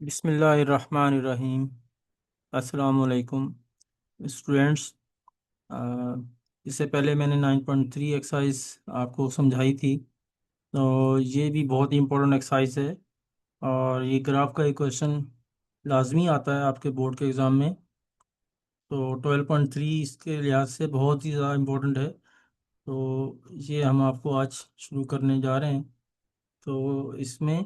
बिस्मिल्लाहिर्रहमानिर्रहीम। अस्सलाम वालेकुम स्टूडेंट्स। इससे पहले मैंने 9.3 एक्सरसाइज आपको समझाई थी। तो ये भी बहुत ही इम्पोर्टेंट एक्सरसाइज है और ये ग्राफ का एक क्वेश्चन लाजमी आता है आपके बोर्ड के एग्ज़ाम में। तो 12.3 इसके लिहाज से बहुत ही ज़्यादा इम्पोर्टेंट है। तो ये हम आपको आज शुरू करने जा रहे हैं। तो इसमें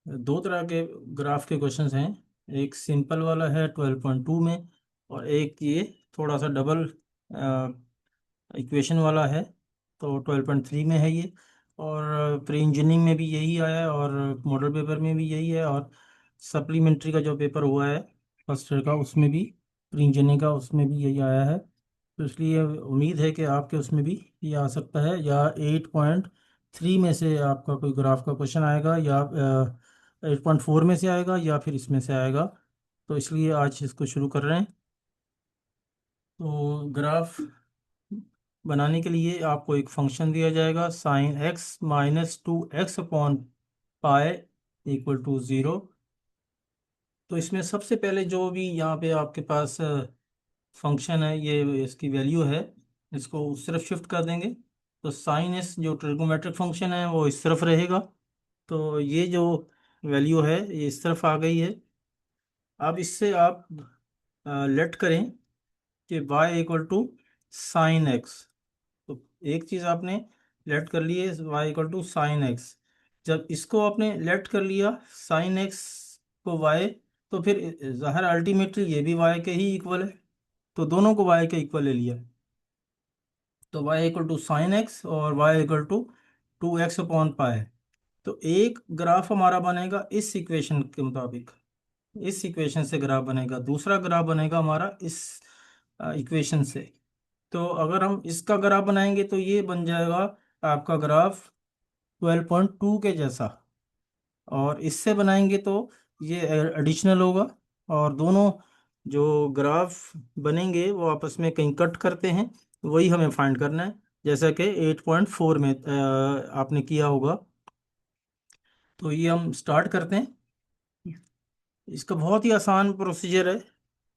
दो तरह के ग्राफ के क्वेश्चंस हैं। एक सिंपल वाला है 12.2 में, और एक ये थोड़ा सा डबल इक्वेशन वाला है। तो 12.3 में है ये। और प्री इंजीनियरिंग में भी यही आया है, और मॉडल पेपर में भी यही है, और सप्लीमेंट्री का जो पेपर हुआ है फर्स्ट ईयर का उसमें भी, प्री इंजीनियरिंग का उसमें भी यही आया है। तो इसलिए उम्मीद है कि आपके उसमें भी ये आ सकता है, या 8.3 में से आपका कोई ग्राफ का क्वेश्चन आएगा, या 8.4 में से आएगा, या फिर इसमें से आएगा। तो इसलिए आज इसको शुरू कर रहे हैं। तो ग्राफ बनाने के लिए आपको एक फंक्शन दिया जाएगा, sine X minus 2x upon pi equal to 0। तो इसमें सबसे पहले जो भी यहाँ पे आपके पास फंक्शन है, ये इसकी वैल्यू है, इसको उस तरफ शिफ्ट कर देंगे। तो साइन एस जो ट्रिगोमेट्रिक फंक्शन है वो इस तरफ रहेगा। तो ये जो वैल्यू है ये इस तरफ आ गई है। अब इससे आप लेट करें कि y equal to sine x. तो एक चीज़ आपने लेट कर ली है, y equal to sine x. जब इसको आपने लेट कर लिया साइन एक्स को y, तो फिर ज़ाहिर अल्टीमेटली ये भी y के ही इक्वल है। तो दोनों को y के इक्वल ले लिया। तो y equal to sine x और y equal to 2x upon pi. तो एक ग्राफ हमारा बनेगा इस इक्वेशन के मुताबिक, इस इक्वेशन से ग्राफ बनेगा। दूसरा ग्राफ बनेगा हमारा इस इक्वेशन से। तो अगर हम इसका ग्राफ बनाएंगे तो ये बन जाएगा आपका ग्राफ 12.2 के जैसा, और इससे बनाएंगे तो ये एडिशनल होगा। और दोनों जो ग्राफ बनेंगे वो आपस में कहीं कट करते हैं, वही हमें फाइंड करना है। जैसा कि 8.4 में आपने किया होगा। तो ये हम स्टार्ट करते हैं। इसका बहुत ही आसान प्रोसीजर है,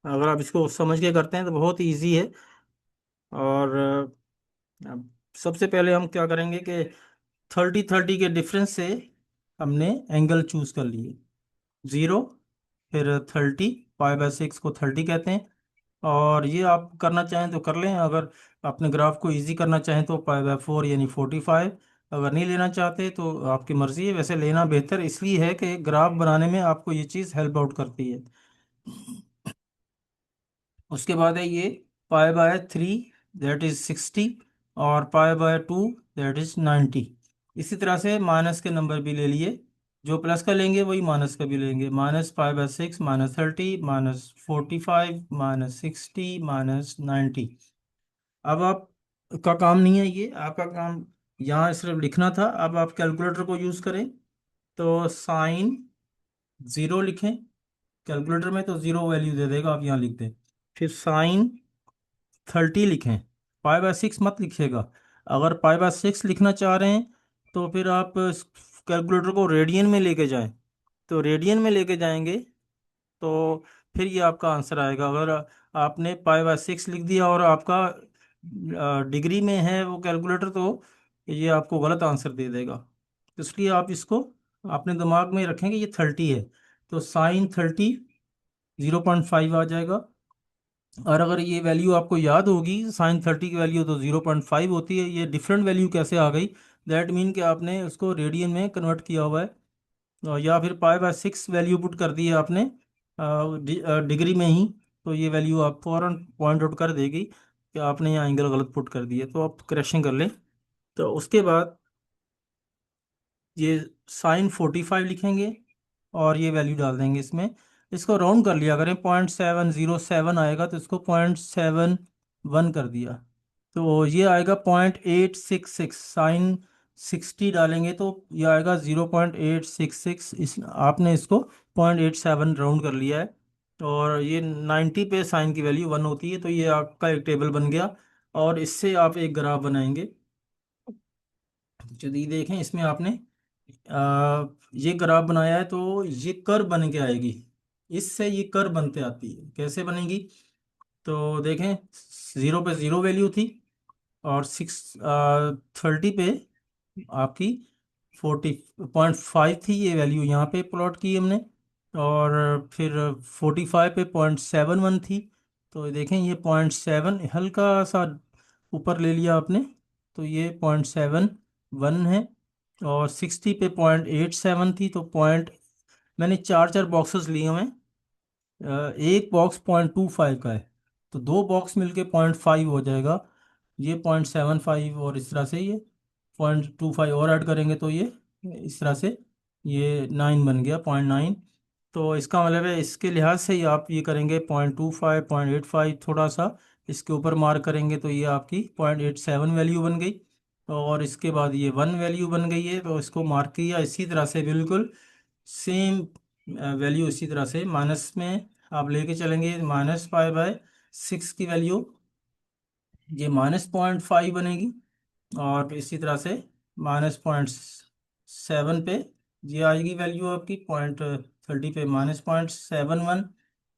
अगर आप इसको समझ के करते हैं तो बहुत ही ईजी है। और अब सबसे पहले हम क्या करेंगे कि 30-30 के डिफरेंस से हमने एंगल चूज कर लिए। 0, फिर 30, पाई/6 को 30 कहते हैं। और ये आप करना चाहें तो कर लें, अगर अपने ग्राफ को इजी करना चाहें तो पाई/4 यानी 45। अगर नहीं लेना चाहते तो आपकी मर्ज़ी है, वैसे लेना बेहतर इसलिए है कि ग्राफ बनाने में आपको ये चीज़ हेल्प आउट करती है। उसके बाद है ये पाई/3 दैट इज 60, और पाई/2 दैट इज 90। इसी तरह से माइनस के नंबर भी ले लिए, जो प्लस का लेंगे वही माइनस का भी लेंगे। -पाई/6 -30 -45 -60 -90। अब आप का काम नहीं है, ये आपका काम यहाँ सिर्फ लिखना था। अब आप कैलकुलेटर को यूज़ करें। तो साइन 0 लिखें, कैलकुलेटर में तो 0 वैल्यू दे देगा, आप यहाँ लिख दें। फिर साइन 30 लिखें, पाई/6 मत लिखिएगा। अगर पाई/6 लिखना चाह रहे हैं तो फिर आप कैलकुलेटर को रेडियन में लेके जाएं। तो रेडियन में लेके जाएंगे तो फिर ये आपका आंसर आएगा। अगर आपने पाई/6 लिख दिया और आपका डिग्री में है वो कैलकुलेटर, तो ये आपको गलत आंसर दे देगा। तो इसलिए आप इसको अपने दिमाग में रखेंगे, ये 30 है। तो साइन 30 0.5 आ जाएगा। और अगर ये वैल्यू आपको याद होगी, साइन 30 की वैल्यू तो 0.5 होती है, ये डिफरेंट वैल्यू कैसे आ गई? दैट मीन कि आपने उसको रेडियन में कन्वर्ट किया हुआ है। या फिर पाई/6 वैल्यू पुट कर दी है आपने डिग्री में ही, तो ये वैल्यू आप फौरन पॉइंट आउट कर देगी कि आपने यहाँ एंगल गलत पुट कर दिया। तो आप करेक्शन कर लें। तो उसके बाद ये साइन 45 लिखेंगे और ये वैल्यू डाल देंगे इसमें। इसको राउंड कर लिया करें, 0.707 आएगा तो इसको 0.71 कर दिया। तो ये आएगा 0.866। साइन 60 डालेंगे तो ये आएगा 0.866। इस आपने इसको 0.87 राउंड कर लिया है। और ये 90 पे साइन की वैल्यू 1 होती है। तो ये आपका एक टेबल बन गया, और इससे आप एक ग्राफ बनाएंगे। यदि देखें इसमें आपने ये ग्राफ बनाया है तो ये कर्व बन के आएगी। इससे ये कर्व बनते आती है, कैसे बनेगी? तो देखें, 0 पे 0 वैल्यू थी, और 30 पे आपकी 40.5 थी, ये वैल्यू यहाँ पे प्लॉट की हमने। और फिर 45 पे 0.71 थी। तो ये देखें, ये 0.7 हल्का सा ऊपर ले लिया आपने, तो ये 0.71 है। और 60 पे 0.87 थी, तो पॉइंट, मैंने चार चार बॉक्सेस लिए हुए हैं। एक बॉक्स 0.25 का है, तो दो बॉक्स मिलके 0.5 हो जाएगा। ये 0.75, और इस तरह से ये 0.25 और ऐड करेंगे तो ये इस तरह से ये 9 बन गया, 0.9। तो इसका मतलब है, इसके लिहाज से ही आप ये करेंगे 0.25, 0.85, थोड़ा सा इसके ऊपर मार्क करेंगे तो ये आपकी 0.87 वैल्यू बन गई। और इसके बाद ये 1 वैल्यू बन गई है, तो इसको मार्क किया इसी तरह से, बिल्कुल सेम वैल्यू इसी तरह से माइनस में आप लेके चलेंगे। -5/6 की वैल्यू ये -0.5 बनेगी। और इसी तरह से -0.7 पे ये आएगी वैल्यू आपकी, 0.30 पे -0.71।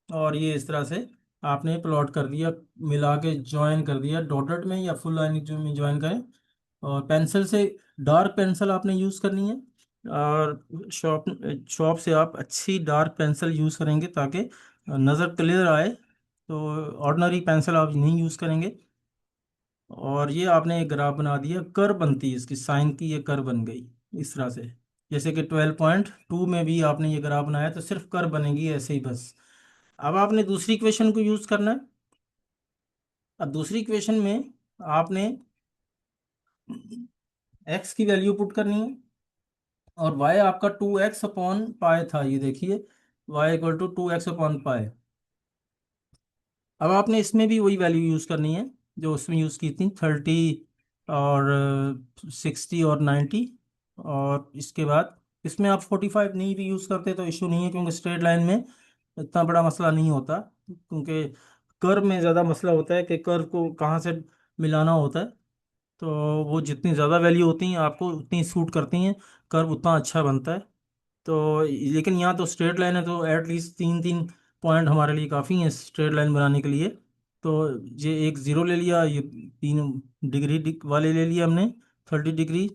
और ये इस तरह से आपने प्लॉट कर दिया, मिला के ज्वाइन कर दिया डॉटेड में या फुल लाइन जो में ज्वाइन करें। और पेंसिल से, डार्क पेंसिल आपने यूज़ करनी है। और शॉप शॉप से आप अच्छी डार्क पेंसिल यूज़ करेंगे ताकि नज़र क्लियर आए। तो ऑर्डिनरी पेंसिल आप नहीं यूज़ करेंगे। और ये आपने एक ग्राफ बना दिया, कर्व बनती है इसकी, साइन की ये कर्व बन गई इस तरह से। जैसे कि 12.2 में भी आपने ये ग्राफ बनाया, तो सिर्फ कर्व बनेगी ऐसे ही बस। अब आपने दूसरी इक्वेशन को यूज़ करना है। अब दूसरी इक्वेशन में आपने एक्स की वैल्यू पुट करनी है, और y आपका 2x/पाई था, ये देखिए, y = 2x/पाई। अब आपने इसमें भी वही वैल्यू यूज़ करनी है जो उसमें यूज़ की थी, 30 और 60 और 90। और इसके बाद इसमें आप 45 नहीं भी यूज़ करते तो इशू नहीं है, क्योंकि स्ट्रेट लाइन में इतना बड़ा मसला नहीं होता। क्योंकि कर्व में ज़्यादा मसला होता है कि कर्व को कहाँ से मिलाना होता है। तो वो जितनी ज़्यादा वैल्यू होती हैं आपको उतनी सूट करती हैं, कर्व उतना अच्छा बनता है। तो लेकिन यहाँ तो स्ट्रेट लाइन है, तो एटलीस्ट 3-3 पॉइंट हमारे लिए काफ़ी हैं स्ट्रेट लाइन बनाने के लिए। तो ये एक ज़ीरो ले लिया, ये 3 डिग्री वाले ले लिए हमने, 30 डिग्री।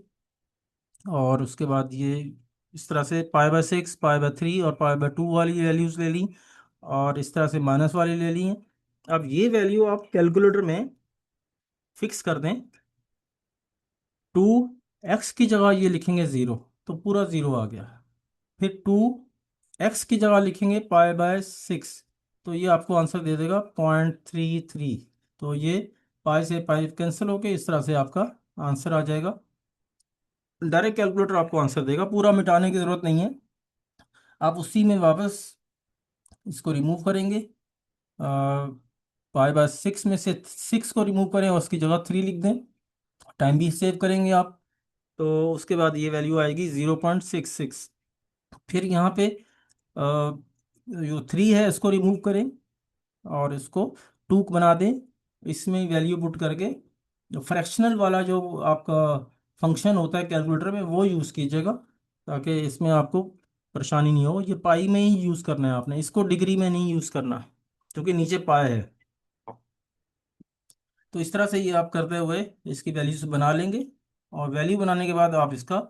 और उसके बाद ये इस तरह से π/6, π/3 और π/2 वाली वैल्यूज़ ले ली, और इस तरह से माइनस वाली ले ली हैं। अब ये वैल्यू आप कैलकुलेटर में फिक्स कर दें। 2x की जगह ये लिखेंगे 0, तो पूरा 0 आ गया। फिर 2x की जगह लिखेंगे π/6, तो ये आपको आंसर दे देगा 0.33। तो ये पाई से पाई कैंसिल होके इस तरह से आपका आंसर आ जाएगा। डायरेक्ट कैलकुलेटर आपको आंसर देगा, पूरा मिटाने की ज़रूरत नहीं है। आप उसी में वापस इसको रिमूव करेंगे। π/6 में से 6 को रिमूव करें और उसकी जगह 3 लिख दें, टाइम भी सेव करेंगे आप। तो उसके बाद ये वैल्यू आएगी 0.66। फिर यहाँ पे जो 3 है इसको रिमूव करें और इसको 2 बना दें। इसमें वैल्यू पुट करके जो फ्रैक्शनल वाला जो आपका फंक्शन होता है कैलकुलेटर में वो यूज़ कीजिएगा, ताकि इसमें आपको परेशानी नहीं हो। ये पाई में ही यूज़ करना है आपने, इसको डिग्री में नहीं यूज़ करना, क्योंकि नीचे पाई है। तो इस तरह से ये आप करते हुए इसकी वैल्यूज बना लेंगे। और वैल्यू बनाने के बाद आप इसका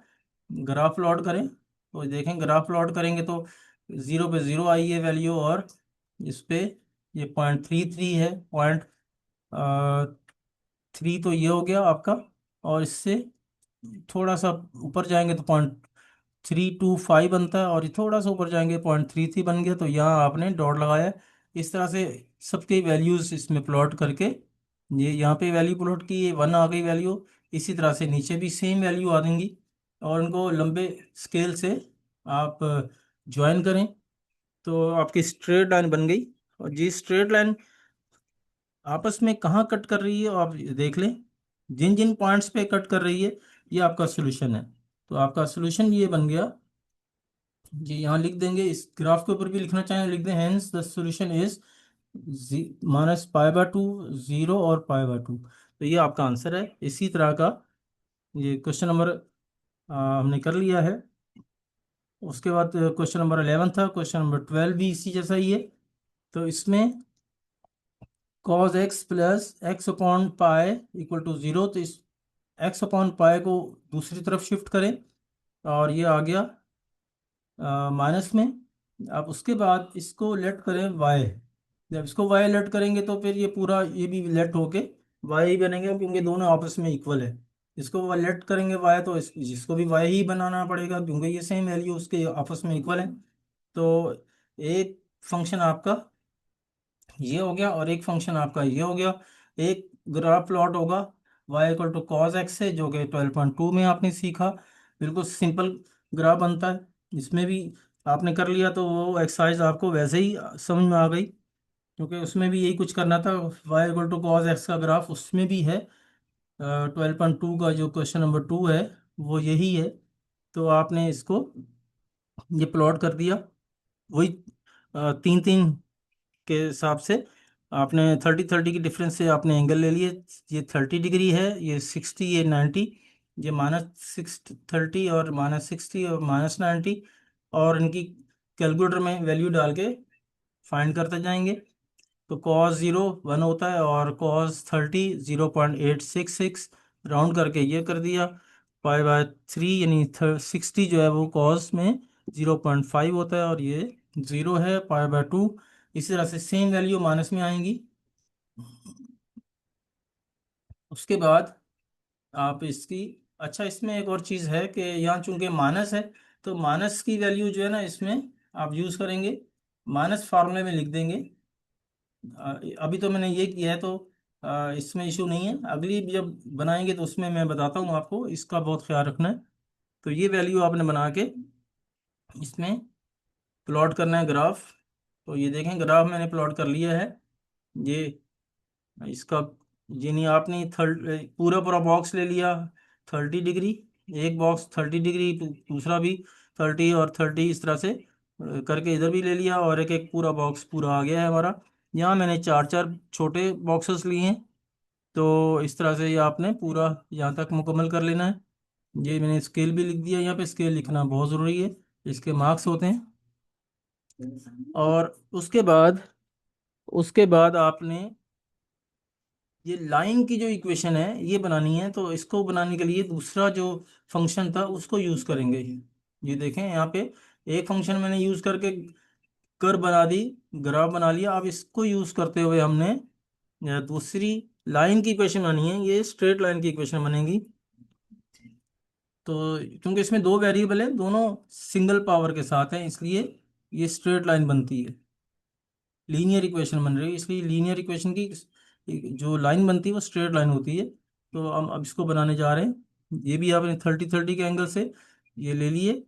ग्राफ प्लॉट करें, तो देखें ग्राफ प्लॉट करेंगे तो 0 पे 0 आई है वैल्यू, और इस पे ये 0.33 है, 0.3 तो ये हो गया आपका। और इससे थोड़ा सा ऊपर जाएंगे तो 0.325 बनता है, और ये थोड़ा सा ऊपर जाएंगे 0.33 बन गया। तो यहाँ आपने डॉट लगाया है। इस तरह से सबके वैल्यूज इसमें प्लॉट करके, ये यहाँ पे वैल्यू प्लॉट की, ये 1 आ गई वैल्यू। इसी तरह से नीचे भी सेम वैल्यू आ देंगी, और इनको लंबे स्केल से आप ज्वाइन करें तो आपकी स्ट्रेट लाइन बन गई। और जी स्ट्रेट लाइन आपस में कहाँ कट कर रही है आप देख लें, जिन जिन पॉइंट्स पे कट कर रही है ये आपका सोल्यूशन है। तो आपका सोल्यूशन ये बन गया। जी यहाँ लिख देंगे, इस ग्राफ के ऊपर भी लिखना चाहें लिख दें, हेंस द सोल्यूशन इज -π/2, 0 और π/2। तो ये आपका आंसर है। इसी तरह का ये क्वेश्चन नंबर हमने कर लिया है। उसके बाद क्वेश्चन नंबर 11 था, क्वेश्चन नंबर 12 भी इसी जैसा ही है। तो इसमें cos x plus x upon pi equal to 0, तो इस एक्स अपॉन पाए को दूसरी तरफ शिफ्ट करें और ये आ गया माइनस में। अब उसके बाद इसको लेट करें y। जब इसको y लेट करेंगे तो फिर ये पूरा ये भी लेट होके y ही बनेंगे, क्योंकि दोनों आपस में इक्वल है। इसको लेट करेंगे y तो इसको भी y ही बनाना पड़ेगा, क्योंकि ये सेम वैल्यू उसके आपस में इक्वल है। तो एक फंक्शन आपका ये हो गया और एक फंक्शन आपका ये हो गया। एक ग्राफ प्लॉट होगा y equal to cos x से, जो कि 12.2 में आपने सीखा। बिल्कुल सिंपल ग्राफ बनता है। इसमें भी आपने कर लिया तो वो एक्सरसाइज आपको वैसे ही समझ में आ गई, क्योंकि उसमें भी यही कुछ करना था। y equal to cos x का ग्राफ उसमें भी है। 12.2 का जो क्वेश्चन नंबर 2 है वो यही है। तो आपने इसको ये प्लॉट कर दिया। वही तीन तीन के हिसाब से आपने 30-30 की डिफरेंस से आपने एंगल ले लिए। ये 30 डिग्री है, ये 60, ये 90, ये -630 और -60 और -90, और इनकी कैलकुलेटर में वैल्यू डाल के फाइंड करते जाएंगे। तो cos 0 1 होता है और cos 30 0.866, राउंड करके ये कर दिया। पाई/3 यानी 60 जो है वो cos में 0.5 होता है और ये 0 है पाई/2। इसी तरह से सेम वैल्यू माइनस में आएंगी। उसके बाद आप इसकी, अच्छा इसमें एक और चीज़ है कि यहाँ चूंकि माइनस है, तो माइनस की वैल्यू जो है ना इसमें आप यूज़ करेंगे, माइनस फार्मूले में लिख देंगे। अभी तो मैंने ये किया है, तो इसमें इशू नहीं है। अगली जब बनाएंगे तो उसमें मैं बताता हूँ आपको, इसका बहुत ख्याल रखना है। तो ये वैल्यू आपने बना के इसमें प्लॉट करना है ग्राफ। तो ये देखें ग्राफ मैंने प्लॉट कर लिया है। ये इसका ये नहीं, आपने थर्ड पूरा पूरा बॉक्स ले लिया 30 डिग्री, एक बॉक्स 30 डिग्री, दूसरा भी 30 और 30, इस तरह से करके इधर भी ले लिया, और एक एक पूरा बॉक्स पूरा आ गया है हमारा। यहाँ मैंने चार चार छोटे बॉक्सेस लिए हैं। तो इस तरह से ये आपने पूरा यहाँ तक मुकम्मल कर लेना है। ये मैंने स्केल भी लिख दिया, यहाँ पे स्केल लिखना बहुत ज़रूरी है, इसके मार्क्स होते हैं। और उसके बाद आपने ये लाइन की जो इक्वेशन है ये बनानी है। तो इसको बनाने के लिए दूसरा जो फंक्शन था उसको यूज़ करेंगे। ये देखें यहाँ पे एक फंक्शन मैंने यूज़ करके कर्व बना दी, ग्राफ बना लिया। अब इसको यूज़ करते हुए हमने दूसरी लाइन की इक्वेशन बनानी है। ये स्ट्रेट लाइन की इक्वेशन बनेगी। तो क्योंकि इसमें दो वेरिएबल है, दोनों सिंगल पावर के साथ हैं, इसलिए ये स्ट्रेट लाइन बनती है। लीनियर इक्वेशन बन रही है, इसलिए लीनियर इक्वेशन की जो लाइन बनती है वो स्ट्रेट लाइन होती है। तो हम अब इसको बनाने जा रहे हैं। ये भी आपने 30-30 के एंगल से ये ले लिए,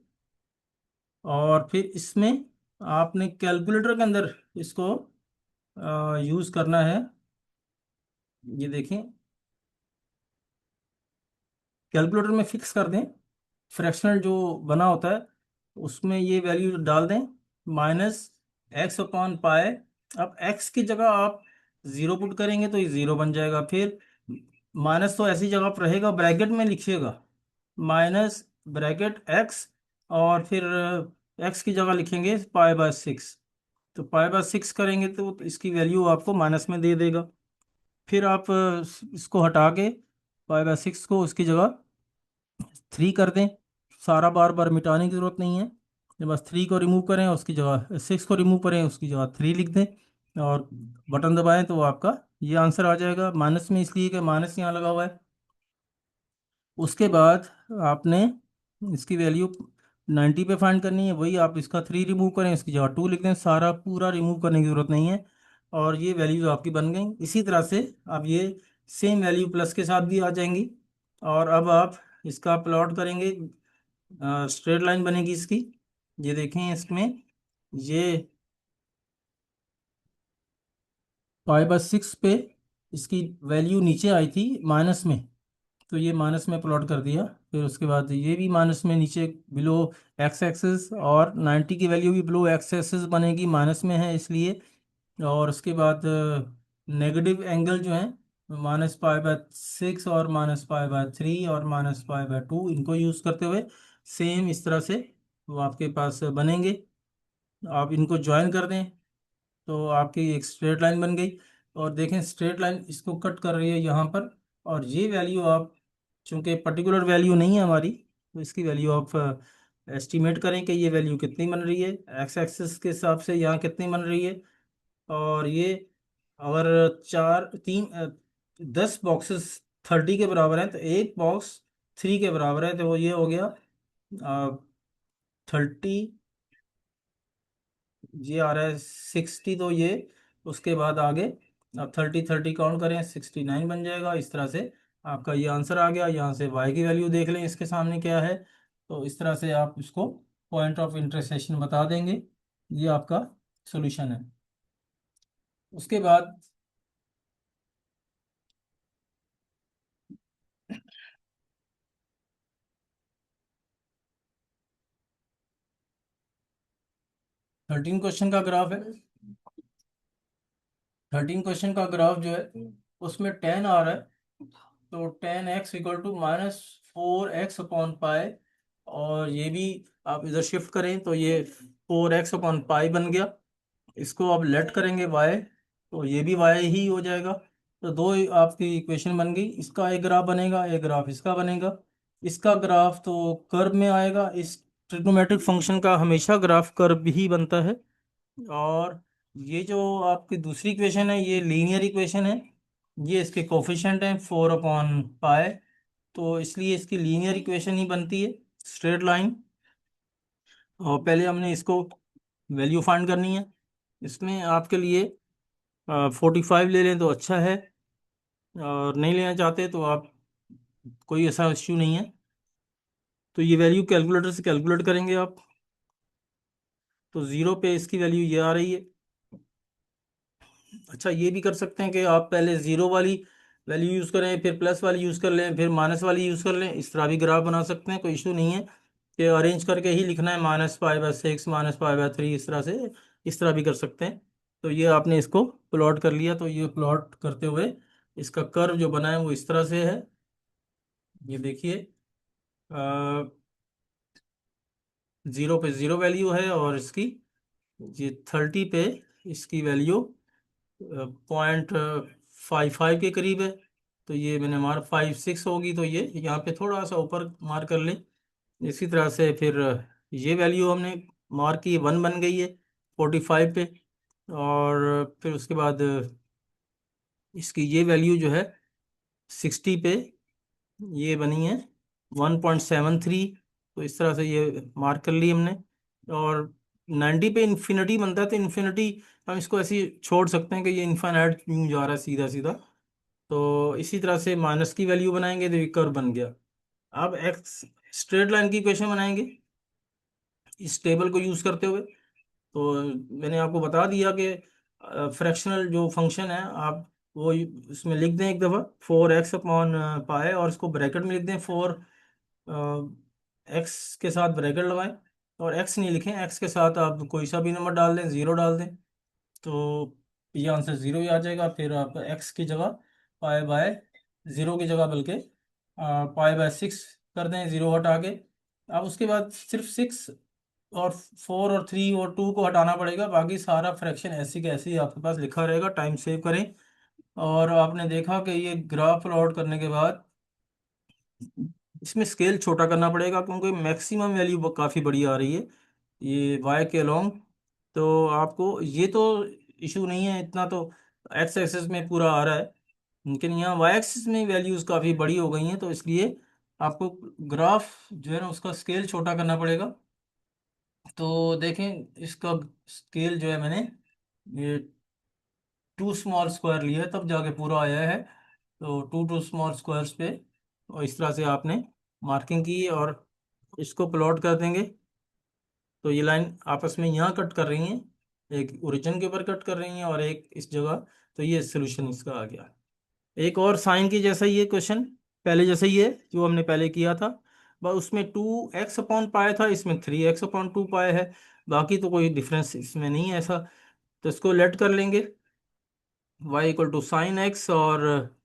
और फिर इसमें आपने कैलकुलेटर के अंदर इसको यूज़ करना है। ये देखें, कैलकुलेटर में फिक्स कर दें, फ्रैक्शनल जो बना होता है उसमें ये वैल्यू डाल दें, -x/पाए। अब x की जगह आप 0 पुट करेंगे तो ये 0 बन जाएगा। फिर माइनस तो ऐसी जगह पर रहेगा, ब्रैकेट में लिखिएगा माइनस ब्रैकेट x, और फिर x की जगह लिखेंगे पाई/6। तो पाई/6 करेंगे तो इसकी वैल्यू आपको माइनस में दे देगा। फिर आप इसको हटा के पाई/6 को उसकी जगह 3 कर दें। सारा बार बार मिटाने की ज़रूरत नहीं है। जब बस 3 को रिमूव करें, उसकी जगह 6 को रिमूव करें, उसकी जगह 3 लिख दें, और बटन दबाएं तो आपका ये आंसर आ जाएगा। माइनस में इसलिए कि माइनस यहाँ लगा हुआ है। उसके बाद आपने इसकी वैल्यू 90 पे फाइंड करनी है। वही आप इसका 3 रिमूव करें, इसकी जगह 2 लिख दें, सारा पूरा रिमूव करने की ज़रूरत नहीं है। और ये वैल्यूज आपकी बन गई। इसी तरह से अब ये सेम वैल्यू प्लस के साथ भी आ जाएंगी। और अब आप इसका प्लॉट करेंगे, स्ट्रेट लाइन बनेगी इसकी। ये देखें इसमें ये पाई/6 पे इसकी वैल्यू नीचे आई थी माइनस में, तो ये माइनस में प्लॉट कर दिया। फिर उसके बाद ये भी माइनस में नीचे बिलो एक्स एक्सिस, और 90 की वैल्यू भी बिलो एक्स एक्सिस बनेगी, माइनस में है इसलिए। और उसके बाद नेगेटिव एंगल जो है -पाई/6 और -पाई/3 और -पाई/2, इनको यूज़ करते हुए सेम इस तरह से वो आपके पास बनेंगे। आप इनको ज्वाइन कर दें तो आपकी एक स्ट्रेट लाइन बन गई। और देखें स्ट्रेट लाइन इसको कट कर रही है यहाँ पर। और ये वैल्यू आप, चूंकि पर्टिकुलर वैल्यू नहीं है हमारी, तो इसकी वैल्यू आप एस्टिमेट करें कि ये वैल्यू कितनी बन रही है एक्स एक्सिस के हिसाब से, यहाँ कितनी बन रही है। और ये अगर चार तीन 10 बॉक्सेस 30 के बराबर हैं तो एक बॉक्स 3 के बराबर है, तो वो ये हो गया 30, ये आ रहा है 60, तो ये उसके बाद आगे अब 30 30 काउंट करें 69 बन जाएगा। इस तरह से आपका ये आंसर आ गया। यहाँ से y की वैल्यू देख लें इसके सामने क्या है। तो इस तरह से आप इसको पॉइंट ऑफ इंटरसेक्शन बता देंगे। ये आपका सॉल्यूशन है। उसके बाद 13 क्वेश्चन का ग्राफ है। 13 क्वेश्चन का ग्राफ जो है उसमें 10 आ रहा है। तो 10x = -4x/पाई। और ये भी आप इधर शिफ्ट करें तो ये 4x/पाई बन गया। इसको आप लेट करेंगे y, तो ये भी y ही हो जाएगा। तो दो आपकी इक्वेशन बन गई। इसका एक ग्राफ बनेगा, एक ग्राफ इसका बनेगा। इसका ग्राफ तो कर्व में आएगा। इस ट्रिग्नोमेट्रिक फंक्शन का हमेशा ग्राफ कर्व ही बनता है। और ये जो आपकी दूसरी इक्वेशन है ये लीनियर इक्वेशन है। ये इसके कोफिशिएंट हैं 4/पाई। तो इसलिए इसकी लीनियर इक्वेशन ही बनती है, स्ट्रेट लाइन। और पहले हमने इसको वैल्यू फाइंड करनी है। इसमें आपके लिए 45 ले लें तो अच्छा है। और नहीं लेना चाहते तो आप, कोई ऐसा इश्यू नहीं है। तो ये वैल्यू कैलकुलेटर से कैलकुलेट करेंगे आप। तो ज़ीरो पे इसकी वैल्यू ये आ रही है। अच्छा, ये भी कर सकते हैं कि आप पहले ज़ीरो वाली वैल्यू यूज़ करें, फिर प्लस वाली यूज़ कर लें, फिर माइनस वाली यूज़ कर लें। इस तरह भी ग्राफ बना सकते हैं, कोई इशू नहीं है कि अरेंज करके ही लिखना है -π/6 -π/3, इस तरह से, इस तरह भी कर सकते हैं। तो ये आपने इसको प्लॉट कर लिया। तो ये प्लॉट करते हुए इसका कर्व जो बना है वो इस तरह से है। ये देखिए, ज़ीरो पे ज़ीरो वैल्यू है और इसकी, ये 30 पे इसकी वैल्यू 0.55 के करीब है। तो ये मैंने मार्क 5 6 होगी, तो ये यहाँ पे थोड़ा सा ऊपर मार्क कर लें। इसी तरह से फिर ये वैल्यू हमने मार्क की 1 बन गई है 45 पे। और फिर उसके बाद इसकी ये वैल्यू जो है 60 पे ये बनी है 1.73। तो इस तरह से ये मार्क कर ली हमने। और 90 पे इन्फिनिटी बनता है, तो इन्फिनिटी हम इसको ऐसे ही छोड़ सकते हैं कि ये इन्फाइनाइट यूं जा रहा है सीधा सीधा। तो इसी तरह से माइनस की वैल्यू बनाएंगे तो ये कर्व बन गया। अब एक्स स्ट्रेट लाइन की इक्वेशन बनाएंगे इस टेबल को यूज करते हुए। तो मैंने आपको बता दिया कि फ्रैक्शनल जो फंक्शन है आप वो इसमें लिख दें एक दफ़ा 4x/पाई, और इसको ब्रैकेट में लिख दें 4, एक्स के साथ ब्रैकेट लगाएं। और एक्स नहीं लिखें, एक्स के साथ आप कोई सा भी नंबर डाल दें, ज़ीरो डाल दें। तो ये आंसर ज़ीरो ही आ जाएगा। फिर आप एक्स की जगह π/0 की जगह बल्कि π/6 कर दें, ज़ीरो हटा के। अब उसके बाद सिर्फ 6 और 4 और 3 और 2 को हटाना पड़ेगा। बाकी सारा फ्रैक्शन ऐसी के ऐसे ही आपके पास लिखा रहेगा। टाइम सेव करें। और आपने देखा कि ये ग्राफ प्लॉट करने के बाद इसमें स्केल छोटा करना पड़ेगा क्योंकि मैक्सिमम वैल्यू काफ़ी बड़ी आ रही है ये वाई के अलोंग। तो आपको ये तो इशू नहीं है इतना, तो एक्स एक्सिस में पूरा आ रहा है। लेकिन यहाँ वाई एक्सिस में वैल्यूज़ काफ़ी बड़ी हो गई हैं, तो इसलिए आपको ग्राफ जो है ना उसका स्केल छोटा करना पड़ेगा। तो देखें इसका स्केल जो है मैंने ये 2 स्मॉल स्क्वायर लिया है तब जाके पूरा आया है। तो 2 2 स्मॉल स्क्वायर्स पे, और इस तरह से आपने मार्किंग की और इसको प्लॉट कर देंगे। तो ये लाइन आपस में यहाँ कट कर रही हैं, एक ओरिजिन के ऊपर कट कर रही हैं और एक इस जगह। तो ये सोल्यूशन इसका आ गया। एक और साइन की जैसा ही ये क्वेश्चन, पहले जैसा ही है जो हमने पहले किया था, बस उसमें 2x/पाई था, इसमें 3x/2 पाई है। बाकी तो कोई डिफरेंस इसमें नहीं है ऐसा। तो इसको लेट कर लेंगे y = sin x। और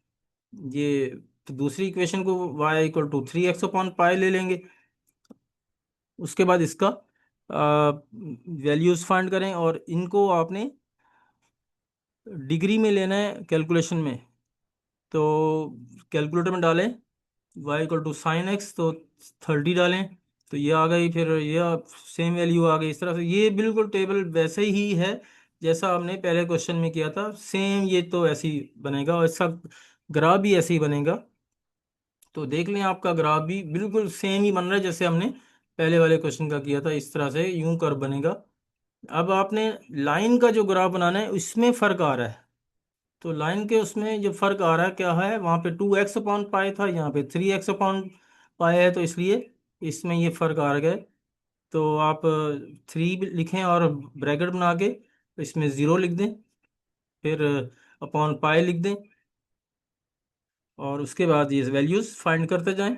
ये दूसरी इक्वेशन को y = 3x/पाई ले लेंगे। उसके बाद इसका वैल्यूज़ फाइंड करें और इनको आपने डिग्री में लेना है कैलकुलेशन में। तो कैलकुलेटर में डालें y = sin x, तो 30 डालें तो ये आ गई, फिर ये सेम वैल्यू आ गई। इस तरह से ये बिल्कुल टेबल वैसे ही है जैसा हमने पहले क्वेश्चन में किया था, सेम ये तो ऐसे ही बनेगा और इसका ग्राफ भी ऐसे ही बनेगा। तो देख लें आपका ग्राफ भी बिल्कुल सेम ही बन रहा है जैसे हमने पहले वाले क्वेश्चन का किया था। इस तरह से यूं कर्व बनेगा। अब आपने लाइन का जो ग्राफ बनाना है उसमें फर्क आ रहा है। तो लाइन के उसमें जो फर्क आ रहा है क्या है, वहाँ पे 2x/पाई था, यहाँ पे 3x/पाई है, तो इसलिए इसमें ये फर्क आ गया है। तो आप 3 लिखें और ब्रैकेट बना के इसमें ज़ीरो लिख दें, फिर अपॉन पाई लिख दें और उसके बाद ये वैल्यूज़ फाइंड करते जाएं।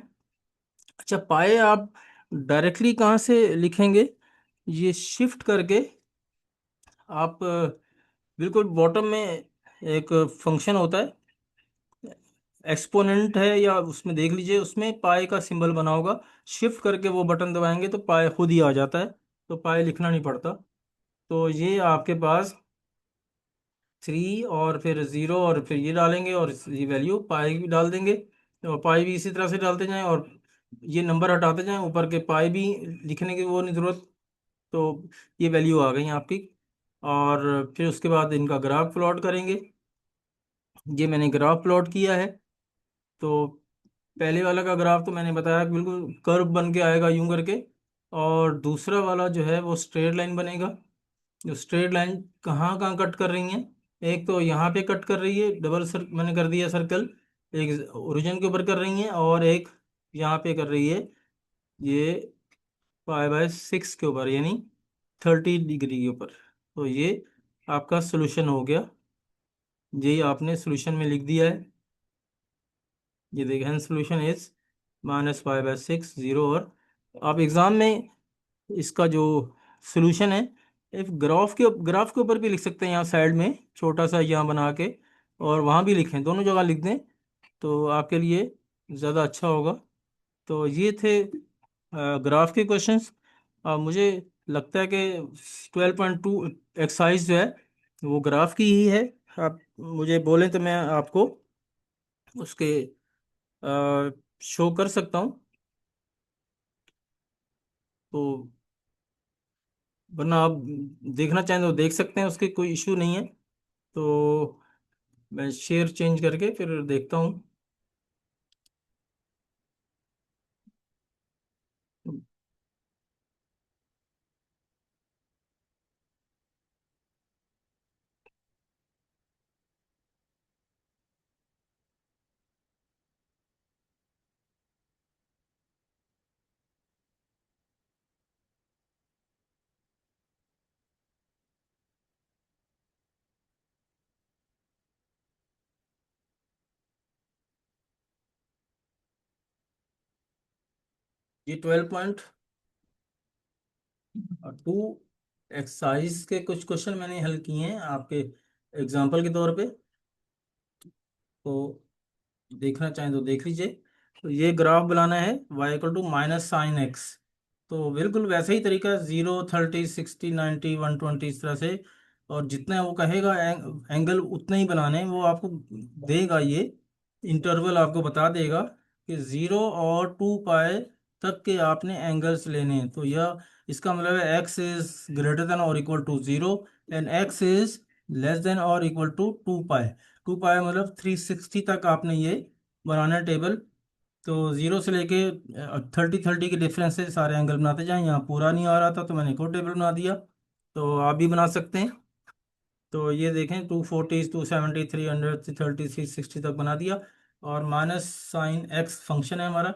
अच्छा, पाए आप डायरेक्टली कहाँ से लिखेंगे, ये शिफ्ट करके आप बिल्कुल बॉटम में एक फंक्शन होता है, एक्सपोनेंट है या उसमें देख लीजिए, उसमें पाए का सिंबल बना होगा। शिफ्ट करके वो बटन दबाएंगे तो पाए खुद ही आ जाता है, तो पाए लिखना नहीं पड़ता। तो ये आपके पास 3 और फिर ज़ीरो और फिर ये डालेंगे और ये वैल्यू पाई भी डाल देंगे और पाई भी इसी तरह से डालते जाएं और ये नंबर हटाते जाएं, ऊपर के पाई भी लिखने की वो नहीं ज़रूरत। तो ये वैल्यू आ गई आपकी। और फिर उसके बाद इनका ग्राफ प्लॉट करेंगे। ये मैंने ग्राफ प्लॉट किया है। तो पहले वाला का ग्राफ तो मैंने बताया कि बिल्कुल कर्व बन के आएगा यूं करके, और दूसरा वाला जो है वो स्ट्रेट लाइन बनेगा। जो स्ट्रेट लाइन कहाँ कहाँ कट कर रही है, एक तो यहाँ पे कट कर रही है, डबल सर मैंने कर दिया सर्कल, एक ओरिजिन के ऊपर कर रही है और एक यहाँ पे कर रही है ये π/6 के ऊपर, यानी 30 डिग्री के ऊपर। तो ये आपका सोल्यूशन हो गया, यही आपने सोल्यूशन में लिख दिया है। ये देखें, सोल्यूशन इज -π/6 0। और आप एग्ज़ाम में इसका जो सोल्यूशन है एक ग्राफ के ऊपर भी लिख सकते हैं, यहाँ साइड में छोटा सा यहाँ बना के, और वहाँ भी लिखें, दोनों जगह लिख दें तो आपके लिए ज़्यादा अच्छा होगा। तो ये थे ग्राफ के क्वेश्चंस। मुझे लगता है कि 12.2 एक्सरसाइज जो है वो ग्राफ की ही है। आप मुझे बोलें तो मैं आपको उसके शो कर सकता हूँ। तो वरना आप देखना चाहें तो देख सकते हैं, उसके कोई इशू नहीं है। तो मैं शेयर चेंज करके फिर देखता हूँ। ये 12.2 एक्सरसाइज के कुछ क्वेश्चन मैंने हल किए हैं आपके एग्जाम्पल के तौर पे। तो देखना चाहें तो देख लीजिए। तो ये ग्राफ बनाना है y = -sin x। तो बिल्कुल वैसे ही तरीका, 0, 30, 60, 90, 120 इस तरह से, और जितना वो कहेगा एंगल उतना ही बनाने हैं। वो आपको देगा, ये इंटरवल आपको बता देगा कि 0 और 2π तक के आपने एंगल्स लेने हैं। तो यह इसका मतलब है x > 0 एंड x < <2π। 2π मतलब 360 तक आपने ये बनाना है टेबल। तो 0 से लेके 30 के डिफरेंस से सारे एंगल बनाते जाएं। यहाँ पूरा नहीं आ रहा था तो मैंने एक और टेबल बना दिया। तो आप भी बना सकते हैं। तो ये देखें, 240, 270, 300, 30, 360 तक बना दिया। और -sin x फंक्शन है हमारा।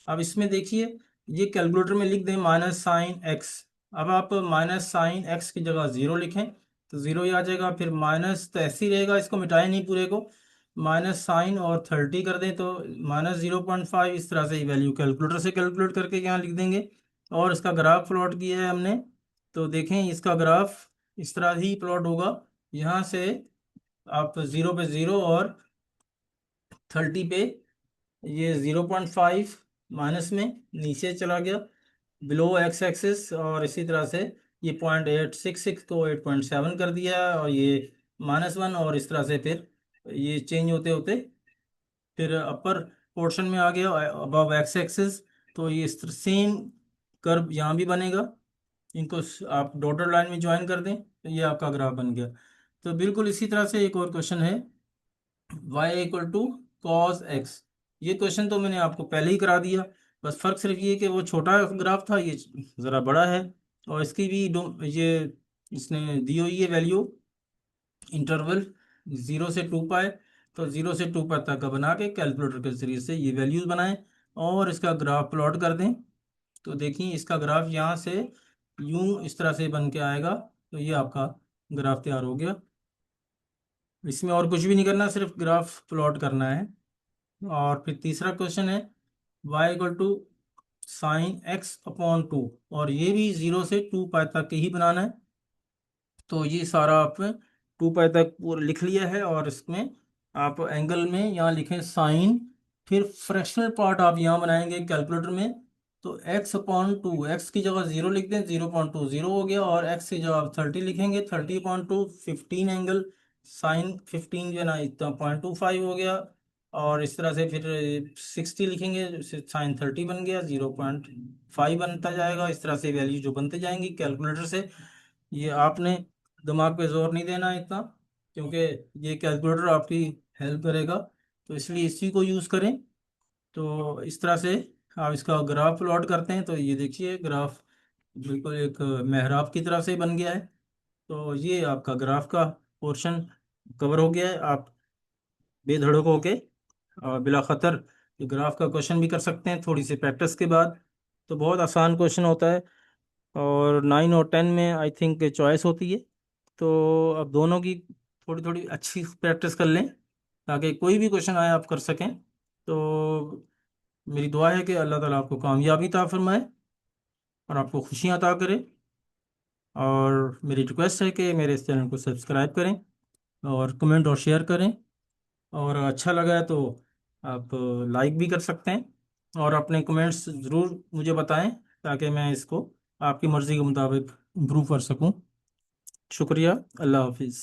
अब इसमें देखिए, ये कैलकुलेटर में लिख दें -sin x। अब आप -sin x की जगह 0 लिखें तो 0 ही आ जाएगा। फिर माइनस तो ऐसे ही रहेगा, इसको मिटाएं नहीं पूरे को, -sin और 30 कर दें तो -0.5। इस तरह से ही वैल्यू कैलकुलेटर से कैलकुलेट करके यहाँ लिख देंगे। और इसका ग्राफ प्लॉट किया है हमने। तो देखें, इसका ग्राफ इस तरह ही प्लॉट होगा। यहाँ से आप 0 पे 0 और 30 पे ये 0.5 माइनस में नीचे चला गया, बिलो एक्स एक्सिस, और इसी तरह से ये 0.866 को 8.7 कर दिया, और ये -1, और इस तरह से फिर ये चेंज होते होते फिर अपर पोर्शन में आ गया अबव एक्स एक्सिस। तो ये सेम कर्व यहाँ भी बनेगा, इनको आप डॉटेड लाइन में ज्वाइन कर दें तो ये आपका ग्राफ बन गया। तो बिल्कुल इसी तरह से एक और क्वेश्चन है, y = cos x। ये क्वेश्चन तो मैंने आपको पहले ही करा दिया, बस फर्क सिर्फ ये कि वो छोटा ग्राफ था, ये ज़रा बड़ा है। और इसकी भी ये इसने दी हुई है वैल्यू, इंटरवल 0 से 2 पाए। तो 0 से 2 पाए तक का बना के कैलकुलेटर के जरिए से ये वैल्यूज बनाएं और इसका ग्राफ प्लॉट कर दें। तो देखिए इसका ग्राफ यहाँ से यूं इस तरह से बन के आएगा। तो ये आपका ग्राफ तैयार हो गया। इसमें और कुछ भी नहीं करना, सिर्फ ग्राफ प्लॉट करना है। और फिर तीसरा क्वेश्चन है y = sin x/2, और ये भी 0 से 2 पाई तक के ही बनाना है। तो ये सारा आप 2 पाई तक पूरा लिख लिया है, और इसमें आप एंगल में यहाँ लिखें साइन, फिर फ्रैक्शनल पार्ट आप यहाँ बनाएंगे कैलकुलेटर में। तो x/2, एक्स की जगह 0 लिख दें, 0.2 0 हो गया, और x की जगह आप 30 लिखेंगे, 30.2 15 एंगल साइन 15 जो है ना इतना 0.25 हो गया। और इस तरह से फिर 60 लिखेंगे, साइन 30 बन गया, 0.5 बनता जाएगा। इस तरह से वैल्यू जो बनते जाएंगी कैलकुलेटर से। ये आपने दिमाग पे जोर नहीं देना है इतना, क्योंकि ये कैलकुलेटर आपकी हेल्प करेगा, तो इसलिए इसी को यूज़ करें। तो इस तरह से आप इसका ग्राफ प्लॉट करते हैं, तो ये देखिए ग्राफ बिल्कुल एक मेहराब की तरह से बन गया है। तो ये आपका ग्राफ का पोर्शन कवर हो गया है। आप बेधड़क होके और बिला खतर ग्राफ का क्वेश्चन भी कर सकते हैं थोड़ी सी प्रैक्टिस के बाद। तो बहुत आसान क्वेश्चन होता है, और 9 और 10 में आई थिंक चॉइस होती है। तो अब दोनों की थोड़ी थोड़ी अच्छी प्रैक्टिस कर लें, ताकि कोई भी क्वेश्चन आए आप कर सकें। तो मेरी दुआ है कि अल्लाह ताला आपको कामयाबी अता फरमाए और आपको खुशियाँ अता करे। और मेरी रिक्वेस्ट है कि मेरे इस चैनल को सब्सक्राइब करें और कमेंट और शेयर करें, और अच्छा लगा है तो आप लाइक भी कर सकते हैं, और अपने कमेंट्स ज़रूर मुझे बताएं, ताकि मैं इसको आपकी मर्ज़ी के मुताबिक इम्प्रूव कर सकूं। शुक्रिया। अल्लाह हाफिज़।